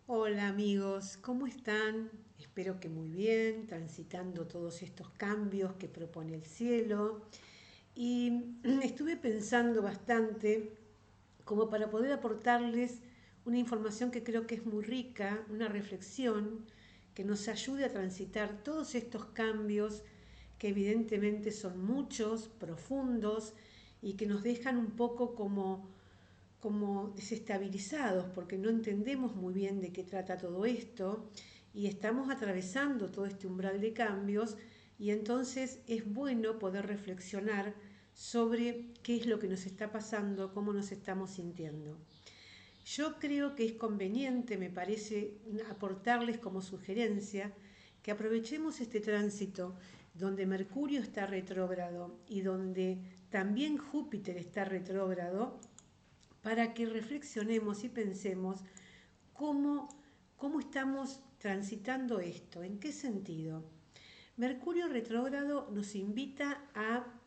Hola amigos, ¿cómo están? Espero que muy bien, transitando todos estos cambios que propone el cielo. Y estuve pensando bastante como para poder aportarles una información que creo que es muy rica, una reflexión que nos ayude a transitar todos estos cambios que evidentemente son muchos, profundos y que nos dejan un poco como desestabilizados porque no entendemos muy bien de qué trata todo esto y estamos atravesando todo este umbral de cambios y entonces es bueno poder reflexionar sobre qué es lo que nos está pasando, cómo nos estamos sintiendo. Yo creo que es conveniente, me parece, aportarles como sugerencia que aprovechemos este tránsito donde Mercurio está retrógrado y donde también Júpiter está retrógrado para que reflexionemos y pensemos cómo, cómo estamos transitando esto, en qué sentido. Mercurio retrógrado nos invita a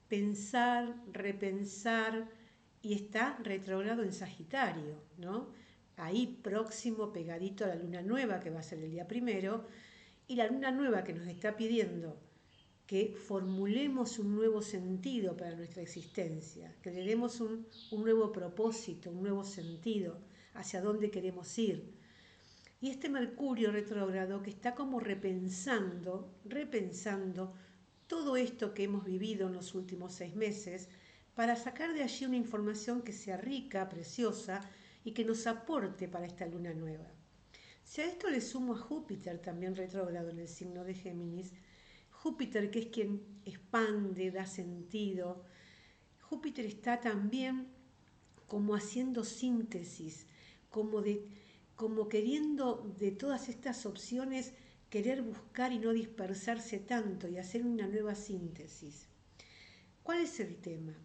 pensar, repensar y está retrógrado en Sagitario, ¿no? Ahí próximo, pegadito a la luna nueva que va a ser el día primero, y la luna nueva que nos está pidiendo que formulemos un nuevo sentido para nuestra existencia, que le demos un nuevo propósito, un nuevo sentido hacia dónde queremos ir. Y este Mercurio retrógrado que está como repensando todo esto que hemos vivido en los últimos 6 meses para sacar de allí una información que sea rica, preciosa y que nos aporte para esta luna nueva. Si a esto le sumo a Júpiter también retrógrado en el signo de Géminis, Júpiter, que es quien expande, da sentido, Júpiter está también como haciendo síntesis, como, de, como queriendo de todas estas opciones querer buscar y no dispersarse tanto y hacer una nueva síntesis. ¿Cuál es el tema?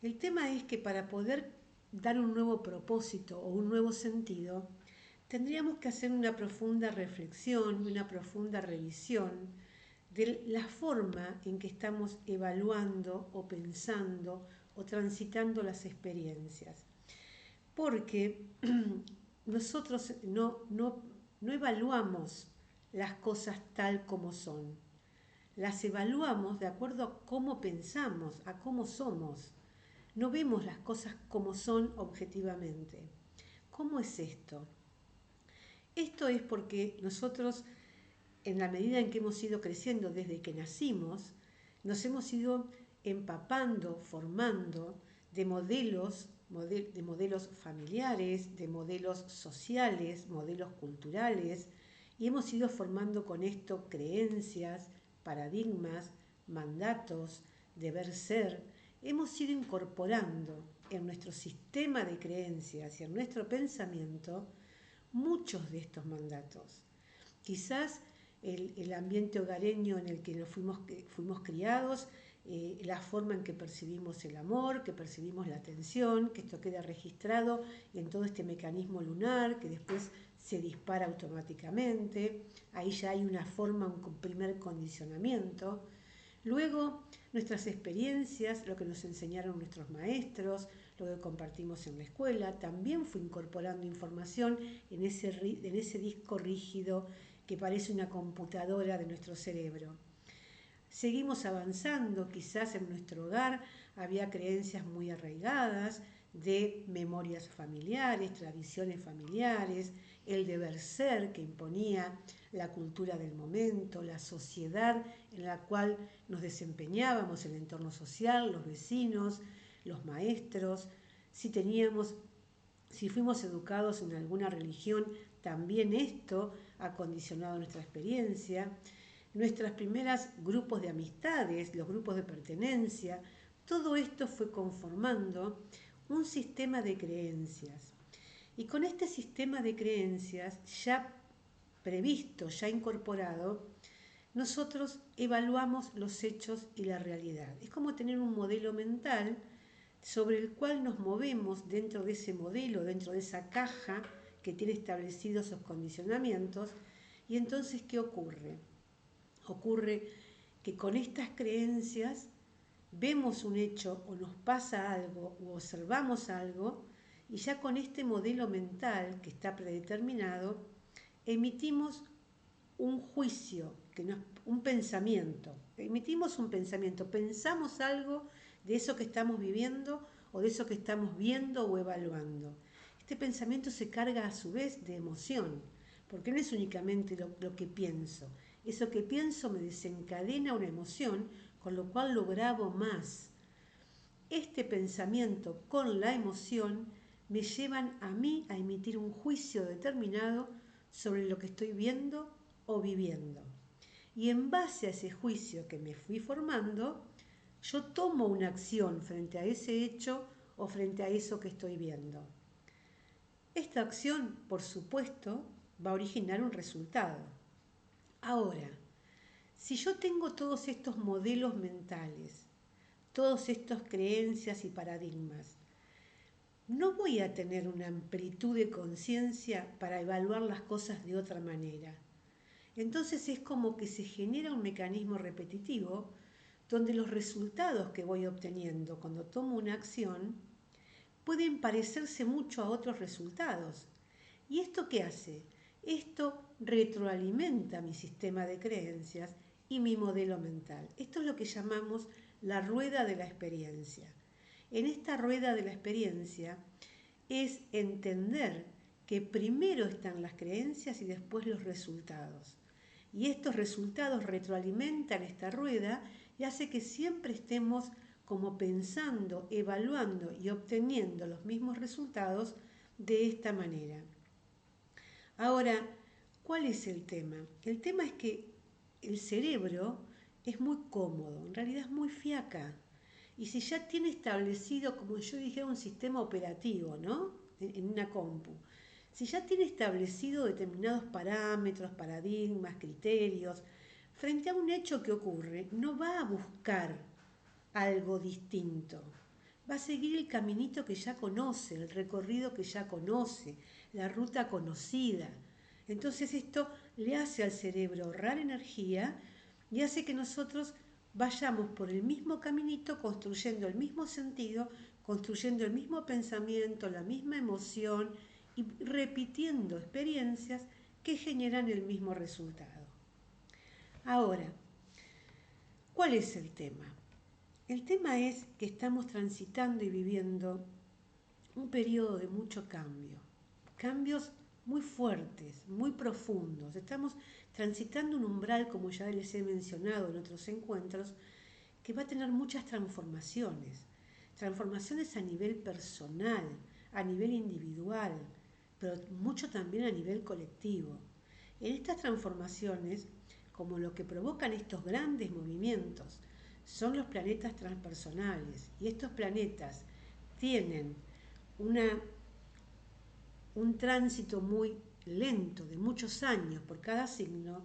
El tema es que para poder dar un nuevo propósito o un nuevo sentido, tendríamos que hacer una profunda reflexión, una profunda revisión de la forma en que estamos evaluando o pensando o transitando las experiencias. Porque nosotros no evaluamos las cosas tal como son, las evaluamos de acuerdo a cómo pensamos, a cómo somos. No vemos las cosas como son objetivamente. ¿Cómo es esto? Esto es porque nosotros, en la medida en que hemos ido creciendo desde que nacimos, nos hemos ido empapando, formando de modelos familiares, de modelos sociales, modelos culturales, y hemos ido formando con esto creencias, paradigmas, mandatos, deber ser. Hemos ido incorporando en nuestro sistema de creencias y en nuestro pensamiento muchos de estos mandatos. Quizás el ambiente hogareño en el que fuimos criados, la forma en que percibimos el amor, que percibimos la atención, que esto queda registrado en todo este mecanismo lunar que después se dispara automáticamente. Ahí ya hay una forma, un primer condicionamiento. Luego, nuestras experiencias, lo que nos enseñaron nuestros maestros, lo que compartimos en la escuela, también fue incorporando información en ese disco rígido que parece una computadora de nuestro cerebro. Seguimos avanzando, quizás en nuestro hogar había creencias muy arraigadas de memorias familiares, tradiciones familiares, el deber ser que imponía la cultura del momento, la sociedad en la cual nos desempeñábamos, el entorno social, los vecinos, los maestros, si teníamos si fuimos educados en alguna religión, también esto ha condicionado nuestra experiencia. Nuestros primeros grupos de amistades, los grupos de pertenencia, todo esto fue conformando un sistema de creencias. Y con este sistema de creencias ya previsto, ya incorporado, nosotros evaluamos los hechos y la realidad. Es como tener un modelo mental sobre el cual nos movemos dentro de ese modelo, dentro de esa caja que tiene establecidos esos condicionamientos. Y entonces, ¿qué ocurre? Ocurre que con estas creencias vemos un hecho o nos pasa algo o observamos algo Y ya con este modelo mental que está predeterminado, emitimos un juicio, que no es un pensamiento. Emitimos un pensamiento, pensamos algo de eso que estamos viviendo o de eso que estamos viendo o evaluando. Este pensamiento se carga a su vez de emoción, porque no es únicamente lo que pienso. Eso que pienso me desencadena una emoción, con lo cual lo grabo más. Este pensamiento con la emoción me llevan a mí a emitir un juicio determinado sobre lo que estoy viendo o viviendo. Y en base a ese juicio que me fui formando, yo tomo una acción frente a ese hecho o frente a eso que estoy viendo. Esta acción, por supuesto, va a originar un resultado. Ahora, si yo tengo todos estos modelos mentales, todas estas creencias y paradigmas, no voy a tener una amplitud de conciencia para evaluar las cosas de otra manera. Entonces es como que se genera un mecanismo repetitivo donde los resultados que voy obteniendo cuando tomo una acción pueden parecerse mucho a otros resultados. ¿Y esto qué hace? Esto retroalimenta mi sistema de creencias y mi modelo mental. Esto es lo que llamamos la rueda de la experiencia. En esta rueda de la experiencia es entender que primero están las creencias y después los resultados. Y estos resultados retroalimentan esta rueda y hace que siempre estemos como pensando, evaluando y obteniendo los mismos resultados de esta manera. Ahora, ¿cuál es el tema? El tema es que el cerebro es muy cómodo, en realidad es muy fiaca. Y si ya tiene establecido, como yo dijera, un sistema operativo, ¿no? En una compu. Si ya tiene establecido determinados parámetros, paradigmas, criterios, frente a un hecho que ocurre, no va a buscar algo distinto. Va a seguir el caminito que ya conoce, el recorrido que ya conoce, la ruta conocida. Entonces esto le hace al cerebro ahorrar energía y hace que nosotros vayamos por el mismo caminito, construyendo el mismo sentido, construyendo el mismo pensamiento, la misma emoción y repitiendo experiencias que generan el mismo resultado. Ahora, ¿cuál es el tema? El tema es que estamos transitando y viviendo un periodo de mucho cambio, cambios muy fuertes, muy profundos. Estamos transitando un umbral, como ya les he mencionado en otros encuentros, que va a tener muchas transformaciones. Transformaciones a nivel personal, a nivel individual, pero mucho también a nivel colectivo. En estas transformaciones, como lo que provocan estos grandes movimientos, son los planetas transpersonales. Y estos planetas tienen un tránsito muy lento, de muchos años por cada signo.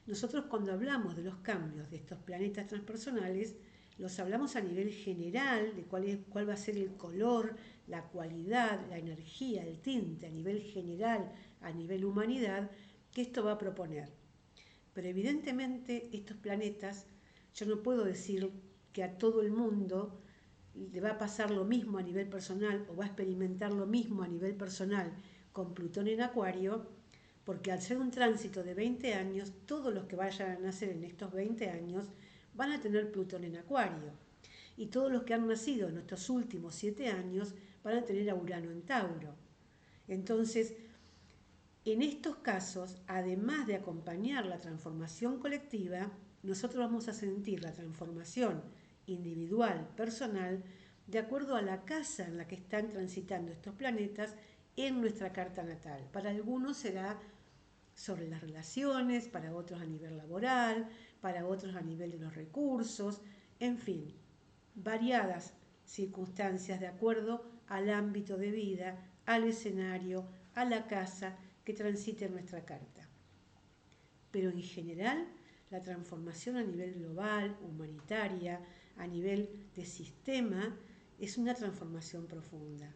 Nosotros cuando hablamos de los cambios de estos planetas transpersonales, los hablamos a nivel general, de cuál va a ser el color, la cualidad, la energía, el tinte, a nivel general, a nivel humanidad, que esto va a proponer. Pero evidentemente estos planetas, yo no puedo decir que a todo el mundo le va a pasar lo mismo a nivel personal o va a experimentar lo mismo a nivel personal con Plutón en Acuario, porque al ser un tránsito de 20 años, todos los que vayan a nacer en estos 20 años van a tener Plutón en Acuario. Y todos los que han nacido en estos últimos 7 años van a tener a Urano en Tauro. Entonces, en estos casos, además de acompañar la transformación colectiva, nosotros vamos a sentir la transformación individual, personal, de acuerdo a la casa en la que están transitando estos planetas en nuestra carta natal. Para algunos será sobre las relaciones, para otros a nivel laboral, para otros a nivel de los recursos, en fin, variadas circunstancias de acuerdo al ámbito de vida, al escenario, a la casa que transite en nuestra carta. Pero en general, la transformación a nivel global, humanitaria, a nivel de sistema, es una transformación profunda.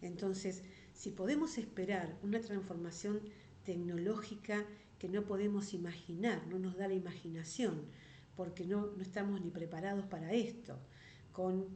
Entonces, si podemos esperar una transformación tecnológica que no podemos imaginar, no nos da la imaginación, porque no estamos ni preparados para esto, con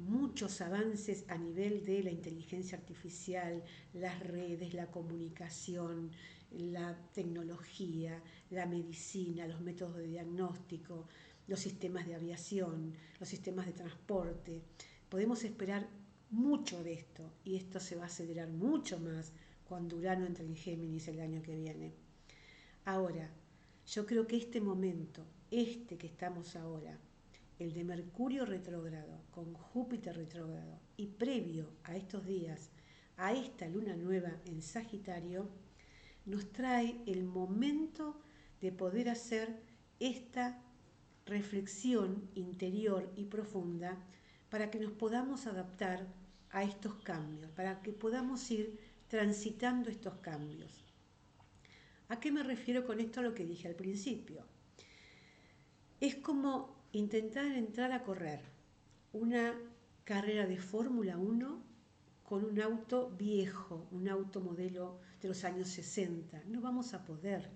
muchos avances a nivel de la inteligencia artificial, las redes, la comunicación, la tecnología, la medicina, los métodos de diagnóstico, los sistemas de aviación, los sistemas de transporte. Podemos esperar mucho de esto y esto se va a acelerar mucho más cuando Urano entre en Géminis el año que viene. Ahora, yo creo que este momento, este que estamos ahora, el de Mercurio retrógrado con Júpiter retrógrado y previo a estos días, a esta luna nueva en Sagitario, nos trae el momento de poder hacer esta reflexión interior y profunda para que nos podamos adaptar a estos cambios, para que podamos ir transitando estos cambios. ¿A qué me refiero con esto? A lo que dije al principio. Es como intentar entrar a correr una carrera de Fórmula 1 con un auto viejo, un auto modelo de los años 60. No vamos a poder,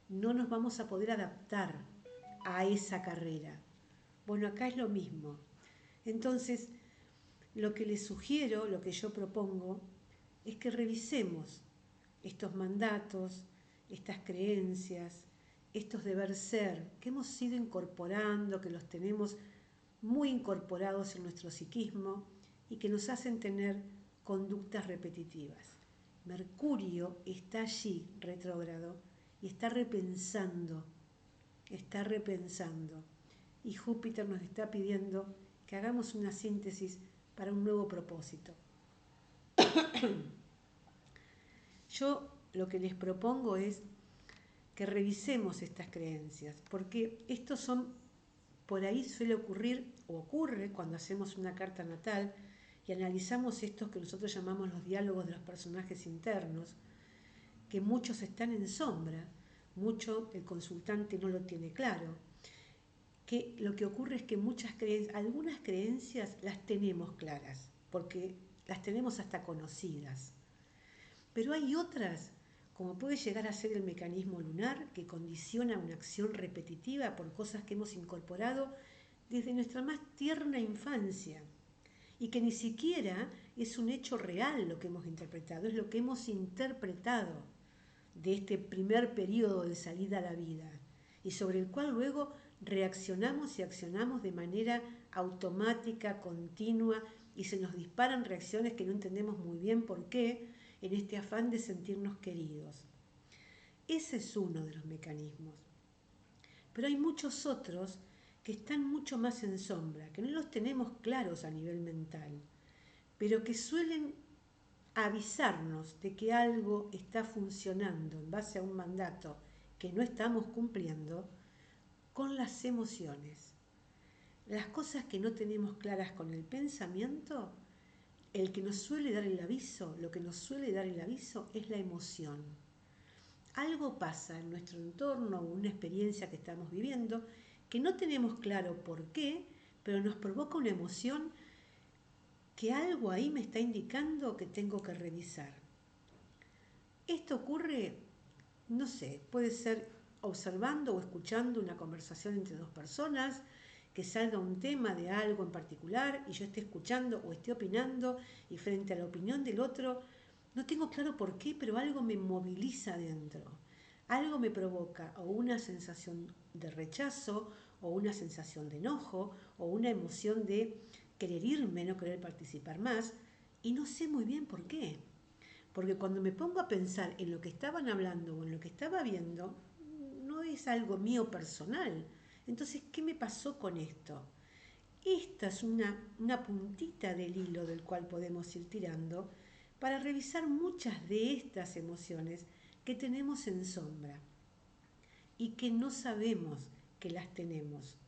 no nos vamos a poder adaptar a esa carrera. Bueno, acá es lo mismo. Entonces, lo que les sugiero, lo que yo propongo, es que revisemos estos mandatos, estas creencias, estos deber ser que hemos ido incorporando, que los tenemos muy incorporados en nuestro psiquismo y que nos hacen tener conductas repetitivas. Mercurio está allí retrógrado y está repensando. Y Júpiter nos está pidiendo que hagamos una síntesis para un nuevo propósito. Yo lo que les propongo es que revisemos estas creencias, porque estos son, por ahí suele ocurrir o ocurre cuando hacemos una carta natal y analizamos estos que nosotros llamamos los diálogos de los personajes internos, que muchos están en sombra, mucho el consultante no lo tiene claro, que lo que ocurre es que algunas creencias las tenemos claras, porque las tenemos hasta conocidas, pero hay otras, como puede llegar a ser el mecanismo lunar, que condiciona una acción repetitiva por cosas que hemos incorporado desde nuestra más tierna infancia y que ni siquiera es un hecho real lo que hemos interpretado, es lo que hemos interpretado de este primer periodo de salida a la vida y sobre el cual luego reaccionamos y accionamos de manera automática, continua y se nos disparan reacciones que no entendemos muy bien por qué en este afán de sentirnos queridos. Ese es uno de los mecanismos. Pero hay muchos otros que están mucho más en sombra, que no los tenemos claros a nivel mental, pero que suelen avisarnos de que algo está funcionando en base a un mandato que no estamos cumpliendo con las emociones. Las cosas que no tenemos claras con el pensamiento, el que nos suele dar el aviso, lo que nos suele dar el aviso es la emoción. Algo pasa en nuestro entorno, una experiencia que estamos viviendo, que no tenemos claro por qué, pero nos provoca una emoción que algo ahí me está indicando que tengo que revisar. Esto ocurre, no sé, puede ser observando o escuchando una conversación entre dos personas, que salga un tema de algo en particular y yo esté escuchando o esté opinando y frente a la opinión del otro, no tengo claro por qué, pero algo me moviliza dentro. Algo me provoca o una sensación de rechazo o una sensación de enojo o una emoción de querer irme, no querer participar más y no sé muy bien por qué. Porque cuando me pongo a pensar en lo que estaban hablando o en lo que estaba viendo, no es algo mío personal. Entonces, ¿qué me pasó con esto? Esta es una puntita del hilo del cual podemos ir tirando para revisar muchas de estas emociones que tenemos en sombra y que no sabemos que las tenemos,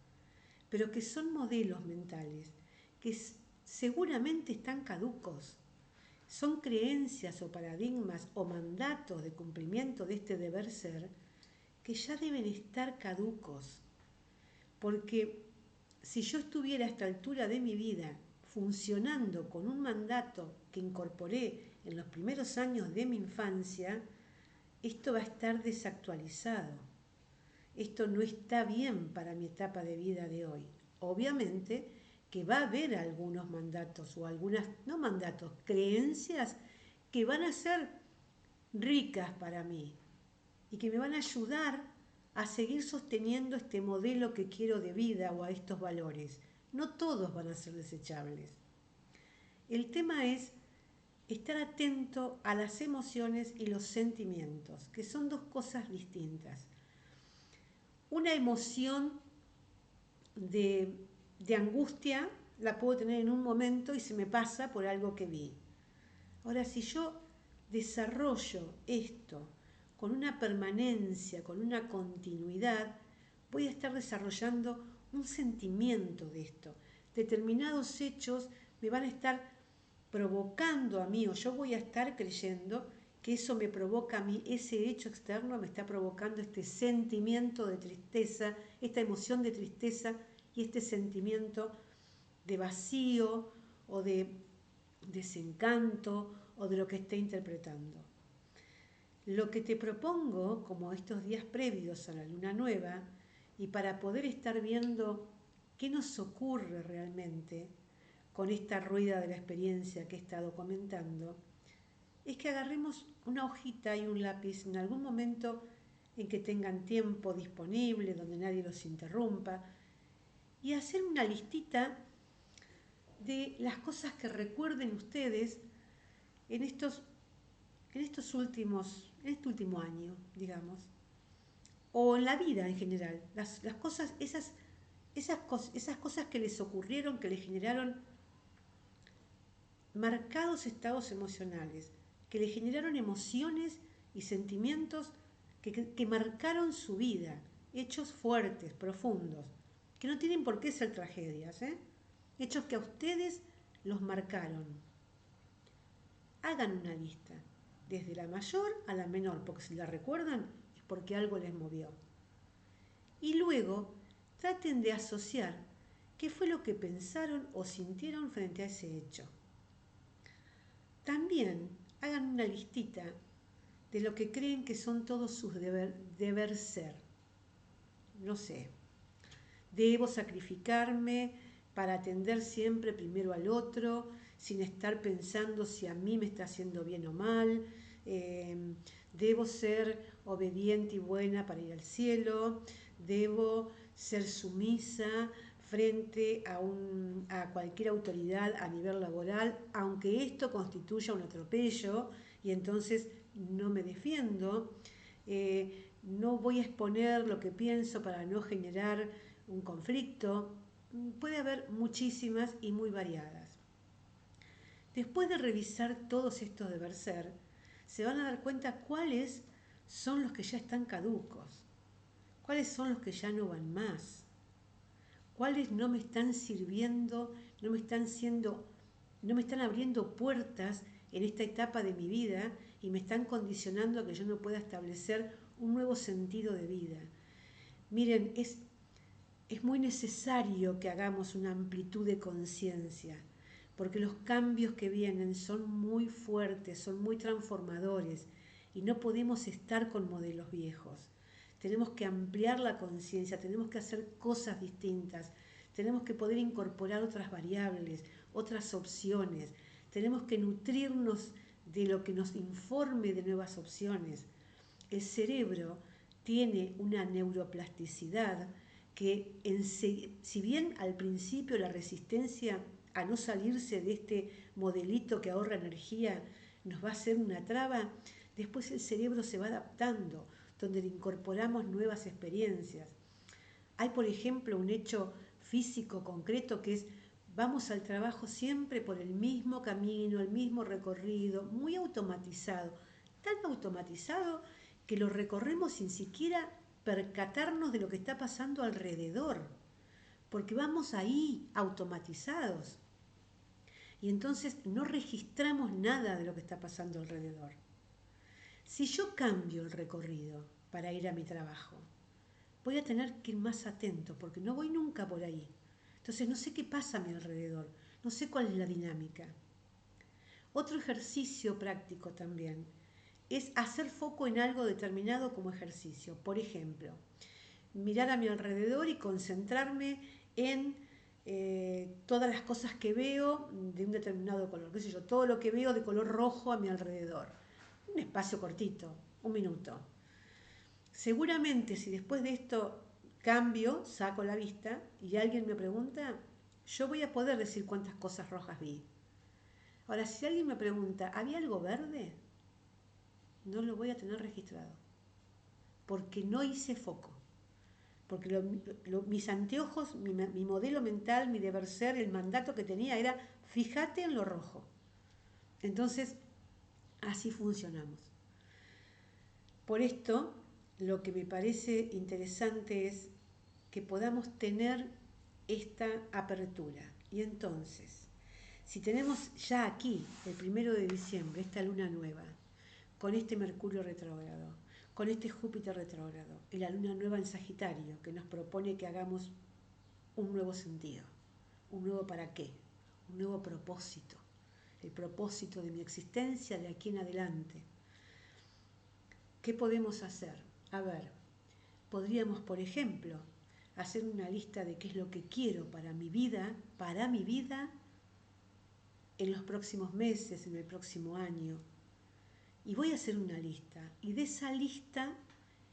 pero que son modelos mentales que seguramente están caducos. Son creencias o paradigmas o mandatos de cumplimiento de este deber ser que ya deben estar caducos, porque si yo estuviera a esta altura de mi vida funcionando con un mandato que incorporé en los primeros años de mi infancia, esto va a estar desactualizado. Esto no está bien para mi etapa de vida de hoy. Obviamente que va a haber algunos mandatos o algunas, no mandatos, creencias que van a ser ricas para mí y que me van a ayudar a seguir sosteniendo este modelo que quiero de vida o a estos valores. No todos van a ser desechables. El tema es estar atento a las emociones y los sentimientos, que son dos cosas distintas. Una emoción de, de angustia la puedo tener en un momento y se me pasa por algo que vi. Ahora, si yo desarrollo esto con una permanencia, con una continuidad, voy a estar desarrollando un sentimiento de esto. Determinados hechos me van a estar provocando a mí, o yo voy a estar creyendo que eso me provoca a mí, ese hecho externo me está provocando este sentimiento de tristeza, esta emoción de tristeza y este sentimiento de vacío o de desencanto o de lo que esté interpretando. Lo que te propongo, como estos días previos a la luna nueva, y para poder estar viendo qué nos ocurre realmente con esta rueda de la experiencia que he estado comentando, es que agarremos una hojita y un lápiz en algún momento en que tengan tiempo disponible, donde nadie los interrumpa, y hacer una listita de las cosas que recuerden ustedes en en este último año, digamos, o en la vida en general, las cosas, esas cosas que les ocurrieron, que les generaron marcados estados emocionales, que le generaron emociones y sentimientos que marcaron su vida, hechos fuertes, profundos, que no tienen por qué ser tragedias, hechos que a ustedes los marcaron. Hagan una lista, desde la mayor a la menor, porque si la recuerdan es porque algo les movió. Y luego traten de asociar qué fue lo que pensaron o sintieron frente a ese hecho. También hagan una listita de lo que creen que son todos sus deber ser. No sé, debo sacrificarme para atender siempre primero al otro, sin estar pensando si a mí me está haciendo bien o mal. Debo ser obediente y buena para ir al cielo. Debo ser sumisa frente a cualquier autoridad a nivel laboral, aunque esto constituya un atropello y entonces no me defiendo. No voy a exponer lo que pienso para no generar un conflicto. Puede haber muchísimas y muy variadas. Después de revisar todos estos deber ser, se van a dar cuenta cuáles son los que ya están caducos, cuáles son los que ya no van más, cuáles no me están sirviendo, no me están abriendo puertas en esta etapa de mi vida y me están condicionando a que yo no pueda establecer un nuevo sentido de vida. Miren, es muy necesario que hagamos una amplitud de conciencia, porque los cambios que vienen son muy fuertes, son muy transformadores y no podemos estar con modelos viejos. Tenemos que ampliar la conciencia, tenemos que hacer cosas distintas, tenemos que poder incorporar otras variables, otras opciones, tenemos que nutrirnos de lo que nos informe de nuevas opciones. El cerebro tiene una neuroplasticidad que, si bien al principio la resistencia a no salirse de este modelito que ahorra energía nos va a hacer una traba, después el cerebro se va adaptando, donde le incorporamos nuevas experiencias. Hay, por ejemplo, un hecho físico concreto que es: vamos al trabajo siempre por el mismo camino, el mismo recorrido, muy automatizado, tan automatizado que lo recorremos sin siquiera percatarnos de lo que está pasando alrededor, porque vamos ahí automatizados y entonces no registramos nada de lo que está pasando alrededor. Si yo cambio el recorrido para ir a mi trabajo, voy a tener que ir más atento porque no voy nunca por ahí. Entonces no sé qué pasa a mi alrededor, no sé cuál es la dinámica. Otro ejercicio práctico también es hacer foco en algo determinado como ejercicio. Por ejemplo, mirar a mi alrededor y concentrarme en todas las cosas que veo de un determinado color, qué sé yo, todo lo que veo de color rojo a mi alrededor. Un espacio cortito, un minuto. Seguramente si después de esto cambio, saco la vista y alguien me pregunta, yo voy a poder decir cuántas cosas rojas vi. Ahora, si alguien me pregunta, ¿había algo verde? No lo voy a tener registrado, porque no hice foco. Porque mis anteojos, mi modelo mental, mi deber ser, el mandato que tenía era, fíjate en lo rojo. Entonces, así funcionamos. Por esto, lo que me parece interesante es que podamos tener esta apertura. Y entonces, si tenemos ya aquí, el 1 de diciembre, esta luna nueva, con este Mercurio retrógrado, con este Júpiter retrógrado y la luna nueva en Sagitario, que nos propone que hagamos un nuevo sentido, un nuevo para qué, un nuevo propósito, el propósito de mi existencia de aquí en adelante. ¿Qué podemos hacer? A ver, podríamos, por ejemplo, hacer una lista de qué es lo que quiero para mi vida en los próximos meses, en el próximo año. Y voy a hacer una lista. Y de esa lista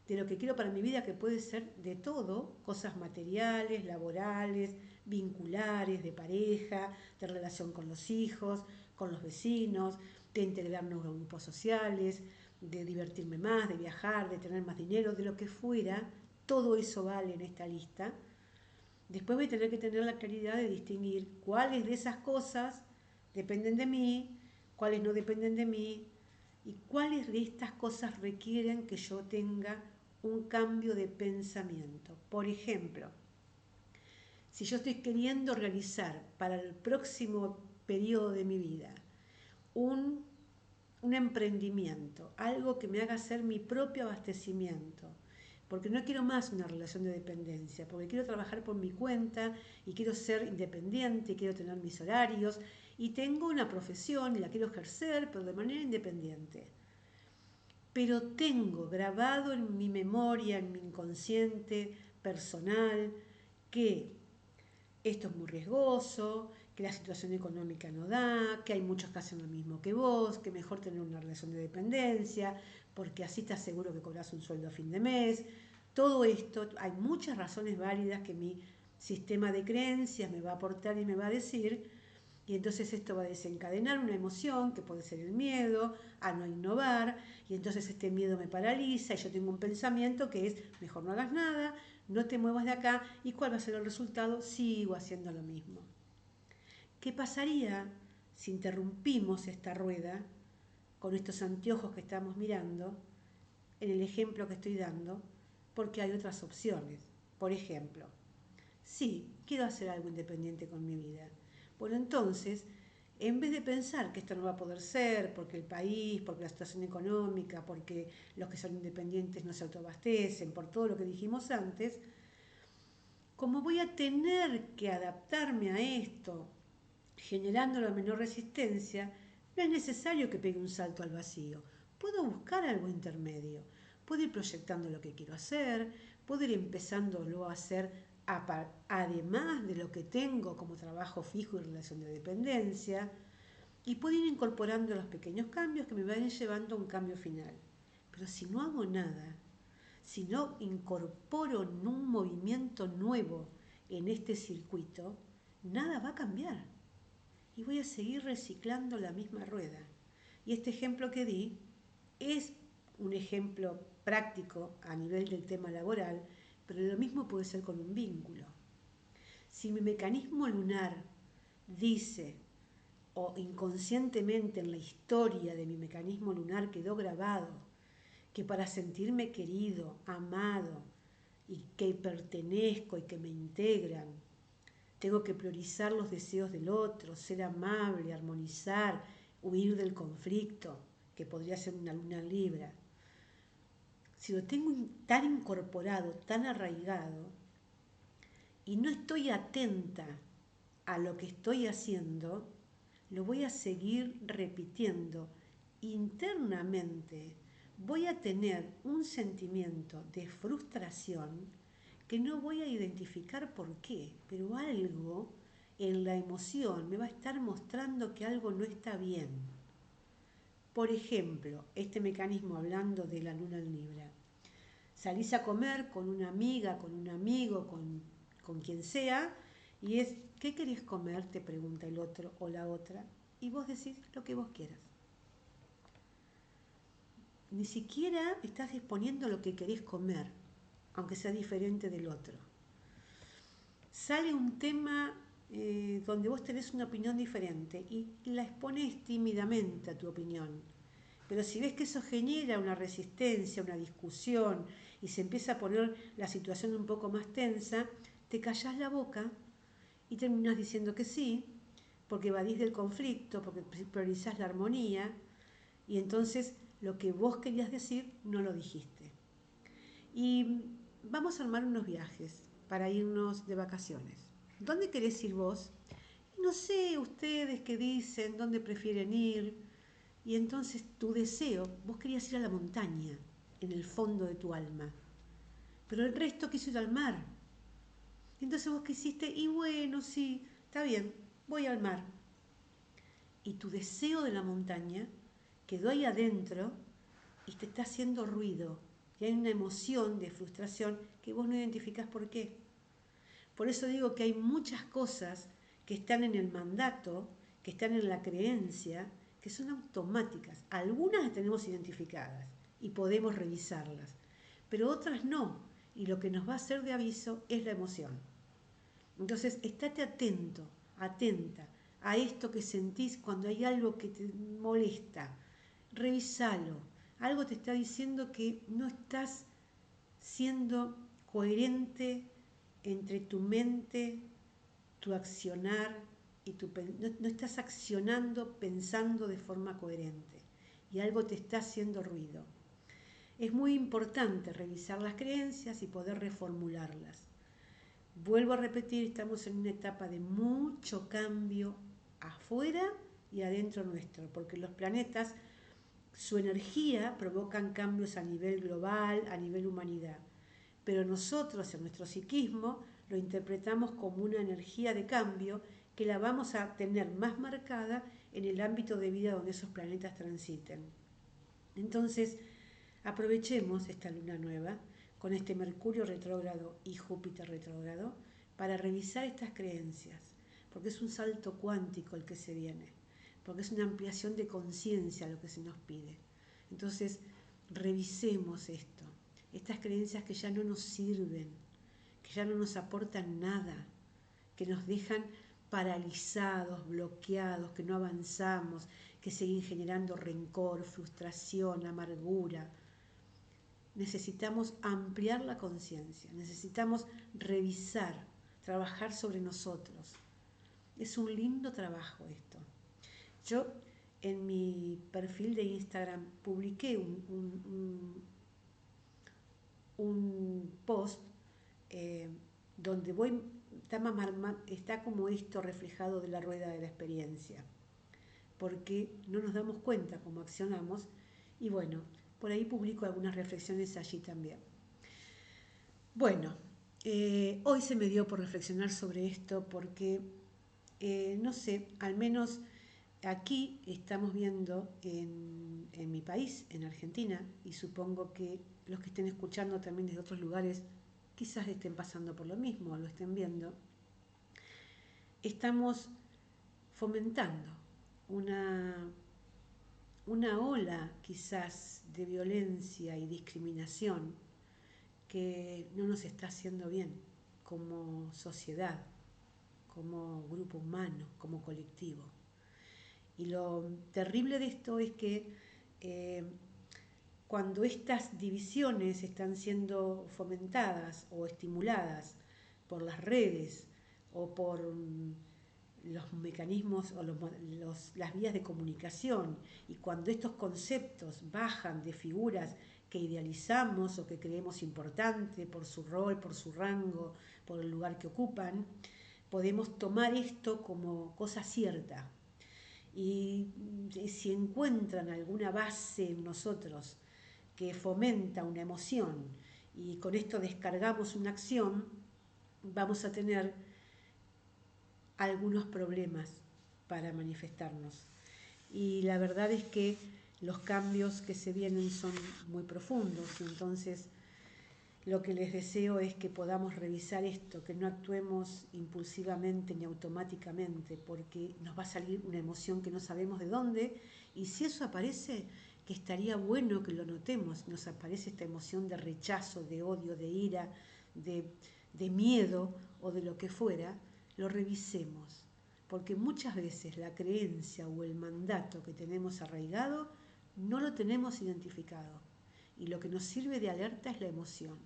de lo que quiero para mi vida, que puede ser de todo, cosas materiales, laborales, vinculares, de pareja, de relación con los hijos, con los vecinos, de integrarnos a grupos sociales, de divertirme más, de viajar, de tener más dinero, de lo que fuera, todo eso vale en esta lista. Después voy a tener que tener la claridad de distinguir cuáles de esas cosas dependen de mí, cuáles no dependen de mí y cuáles de estas cosas requieren que yo tenga un cambio de pensamiento. Por ejemplo, si yo estoy queriendo realizar para el próximo periodo de mi vida un emprendimiento, algo que me haga hacer mi propio abastecimiento, porque no quiero más una relación de dependencia, porque quiero trabajar por mi cuenta y quiero ser independiente, quiero tener mis horarios y tengo una profesión y la quiero ejercer, pero de manera independiente. Pero tengo grabado en mi memoria, en mi inconsciente personal, que esto es muy riesgoso, que la situación económica no da, que hay muchos que hacen lo mismo que vos, que mejor tener una relación de dependencia, porque así estás seguro que cobras un sueldo a fin de mes. Todo esto, hay muchas razones válidas que mi sistema de creencias me va a aportar y me va a decir, y entonces esto va a desencadenar una emoción que puede ser el miedo a no innovar, y entonces este miedo me paraliza y yo tengo un pensamiento que es mejor no hagas nada, no te muevas de acá. ¿Y cuál va a ser el resultado? Sigo haciendo lo mismo. ¿Qué pasaría si interrumpimos esta rueda con estos anteojos que estamos mirando en el ejemplo que estoy dando? Porque hay otras opciones. Por ejemplo, sí, quiero hacer algo independiente con mi vida. Bueno, entonces, en vez de pensar que esto no va a poder ser, porque el país, porque la situación económica, porque los que son independientes no se autoabastecen, por todo lo que dijimos antes, como voy a tener que adaptarme a esto, generando la menor resistencia, no es necesario que pegue un salto al vacío. Puedo buscar algo intermedio. Puedo ir proyectando lo que quiero hacer, puedo ir empezándolo a hacer además de lo que tengo como trabajo fijo y relación de dependencia, y puedo ir incorporando los pequeños cambios que me vayan llevando a un cambio final. Pero si no hago nada, si no incorporo un movimiento nuevo en este circuito, nada va a cambiar. Y voy a seguir reciclando la misma rueda. Y este ejemplo que di es un ejemplo práctico a nivel del tema laboral, pero lo mismo puede ser con un vínculo. Si mi mecanismo lunar dice, o inconscientemente en la historia de mi mecanismo lunar quedó grabado, que para sentirme querido, amado y que pertenezco y que me integran, tengo que priorizar los deseos del otro, ser amable, armonizar, huir del conflicto, que podría ser una luna en Libra. Si lo tengo tan incorporado, tan arraigado, y no estoy atenta a lo que estoy haciendo, lo voy a seguir repitiendo internamente. Voy a tener un sentimiento de frustración que no voy a identificar por qué, pero algo en la emoción me va a estar mostrando que algo no está bien. Por ejemplo, este mecanismo hablando de la luna en Libra. Salís a comer con una amiga, con un amigo, con quien sea, y es, ¿qué querés comer? Te pregunta el otro o la otra, y vos decís lo que vos quieras. Ni siquiera estás exponiendo lo que querés comer, aunque sea diferente del otro. Sale un tema donde vos tenés una opinión diferente y la expones tímidamente a tu opinión. Pero si ves que eso genera una resistencia, una discusión y se empieza a poner la situación un poco más tensa, te callás la boca y terminás diciendo que sí, porque evadís del conflicto, porque priorizás la armonía y entonces lo que vos querías decir no lo dijiste. Y vamos a armar unos viajes para irnos de vacaciones. ¿Dónde querés ir vos? No sé, ustedes qué dicen, dónde prefieren ir. Y entonces tu deseo, vos querías ir a la montaña, en el fondo de tu alma. Pero el resto quiso ir al mar. Entonces vos quisiste, y bueno, sí, está bien, voy al mar. Y tu deseo de la montaña quedó ahí adentro y te está haciendo ruido. Y hay una emoción de frustración que vos no identificás por qué. Por eso digo que hay muchas cosas que están en el mandato, que están en la creencia, que son automáticas. Algunas las tenemos identificadas y podemos revisarlas, pero otras no. Y lo que nos va a hacer de aviso es la emoción. Entonces, estate atento, atenta a esto que sentís cuando hay algo que te molesta. Revisalo. Algo te está diciendo que no estás siendo coherente entre tu mente, tu accionar y no estás accionando pensando de forma coherente y algo te está haciendo ruido. Es muy importante revisar las creencias y poder reformularlas. Vuelvo a repetir, estamos en una etapa de mucho cambio afuera y adentro nuestro, porque los planetas, su energía provocan cambios a nivel global, a nivel humanidad. Pero nosotros en nuestro psiquismo lo interpretamos como una energía de cambio que la vamos a tener más marcada en el ámbito de vida donde esos planetas transiten. Entonces, aprovechemos esta luna nueva con este Mercurio retrógrado y Júpiter retrógrado para revisar estas creencias, porque es un salto cuántico el que se viene, porque es una ampliación de conciencia lo que se nos pide. Entonces, revisemos esto, estas creencias que ya no nos sirven, que ya no nos aportan nada, que nos dejan paralizados, bloqueados, que no avanzamos, que siguen generando rencor, frustración, amargura. Necesitamos ampliar la conciencia, necesitamos revisar, trabajar sobre nosotros. Es un lindo trabajo esto. Yo en mi perfil de Instagram publiqué un post eh, donde voy, está como esto reflejado de la rueda de la experiencia, porque no nos damos cuenta cómo accionamos y bueno, por ahí publico algunas reflexiones allí también. Bueno, hoy se me dio por reflexionar sobre esto porque, no sé, al menos aquí estamos viendo en mi país, en Argentina, y supongo que los que estén escuchando también desde otros lugares quizás estén pasando por lo mismo o lo estén viendo, estamos fomentando una ola quizás de violencia y discriminación que no nos está haciendo bien como sociedad, como grupo humano, como colectivo. Y lo terrible de esto es que cuando estas divisiones están siendo fomentadas o estimuladas por las redes o por los mecanismos o las vías de comunicación, y cuando estos conceptos bajan de figuras que idealizamos o que creemos importante por su rol, por su rango, por el lugar que ocupan, podemos tomar esto como cosa cierta. Y si encuentran alguna base en nosotros que fomenta una emoción y con esto descargamos una acción, vamos a tener algunos problemas para manifestarnos. Y la verdad es que los cambios que se vienen son muy profundos, y entonces lo que les deseo es que podamos revisar esto, que no actuemos impulsivamente ni automáticamente, porque nos va a salir una emoción que no sabemos de dónde, y si eso aparece, que estaría bueno que lo notemos, nos aparece esta emoción de rechazo, de odio, de ira, de miedo o de lo que fuera, lo revisemos, porque muchas veces la creencia o el mandato que tenemos arraigado no lo tenemos identificado, y lo que nos sirve de alerta es la emoción.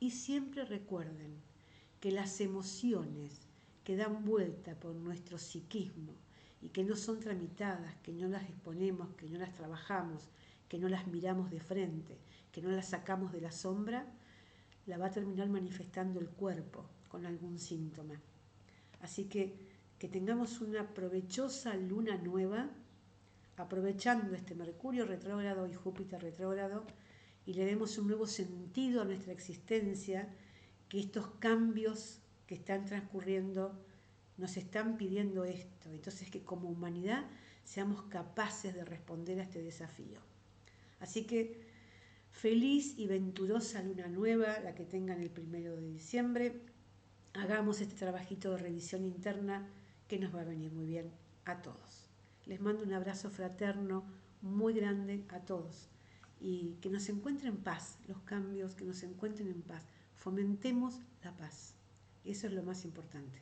Y siempre recuerden que las emociones que dan vuelta por nuestro psiquismo y que no son tramitadas, que no las exponemos, que no las trabajamos, que no las miramos de frente, que no las sacamos de la sombra, la va a terminar manifestando el cuerpo con algún síntoma. Así que tengamos una provechosa luna nueva, aprovechando este Mercurio retrógrado y Júpiter retrógrado, y le demos un nuevo sentido a nuestra existencia, que estos cambios que están transcurriendo nos están pidiendo esto. Entonces, que como humanidad seamos capaces de responder a este desafío. Así que feliz y venturosa luna nueva, la que tengan el 1 de diciembre. Hagamos este trabajito de revisión interna que nos va a venir muy bien a todos. Les mando un abrazo fraterno muy grande a todos, y que nos encuentren en paz, los cambios, que nos encuentren en paz. Fomentemos la paz. Eso es lo más importante.